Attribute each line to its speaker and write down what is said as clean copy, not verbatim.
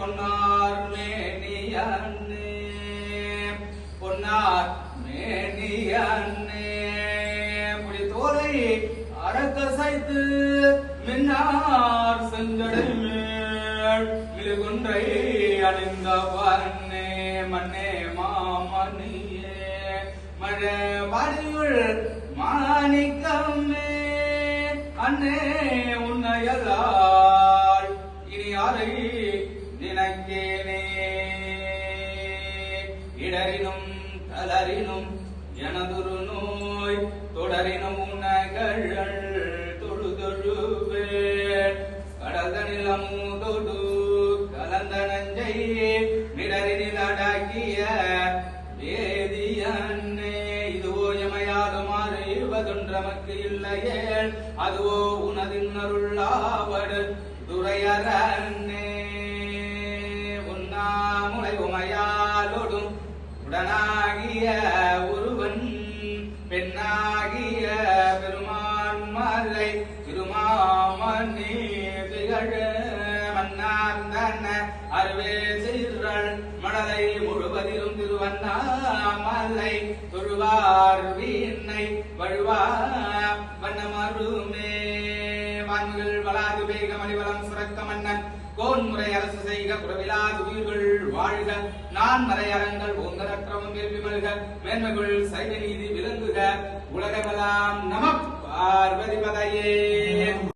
Speaker 1: பொன்னார் மேனியன்னே பொன்னார் மேனியன்னே புலித்தோலை அரக்கசைத்து மின்னார் செஞ்சடை மேல் மிருகுன்றை அணிந்தவன்னே மன்னே மாமணியே மழவாடியுள் மாணிக்கமே அன்னே உன்னையல்லால் இனி யாரை நினைக்கேனே இடரினும் தளரினும் எனதுரு நோய் தொடரினும் உனகள் தொழுதொழுவேன் கடல்தனில் அமுதொடு கலந்த நஞ்சை நிடரினில் அடக்கிய வேதியன்னே இதுவோ எமையாதுமாறு இருவதொன்றமக்கு இல்லையே அதுவோ உனதின் அருளாவடு துறையரன்னே உண்ணாமுலை உமையாலோடும் உடனாகிய ஒருவன் பெண்ணாகிய பெருமான் மலை திருமாமணி திகழ மன்னார்ந்தன்ன அருவே சீரல் மணலை முழுவதிலும் திருவண்ணாமலை தொழுவார் வீணை வழுவா வண்ணமருமே வான்கள் வளாது வேக மணிவலம் சுரக்க மன்னன் கோன்முறை அரசு செய்க குறவிலாது உயிர்கள் வாழ்க நான் மறையரங்கள் ஓங்கரற்றமும் வேள்வி மல்க மேன்மைகள் சைவ நீதி விளங்குக உலகமெல்லாம் நம பார்வதி பதையே.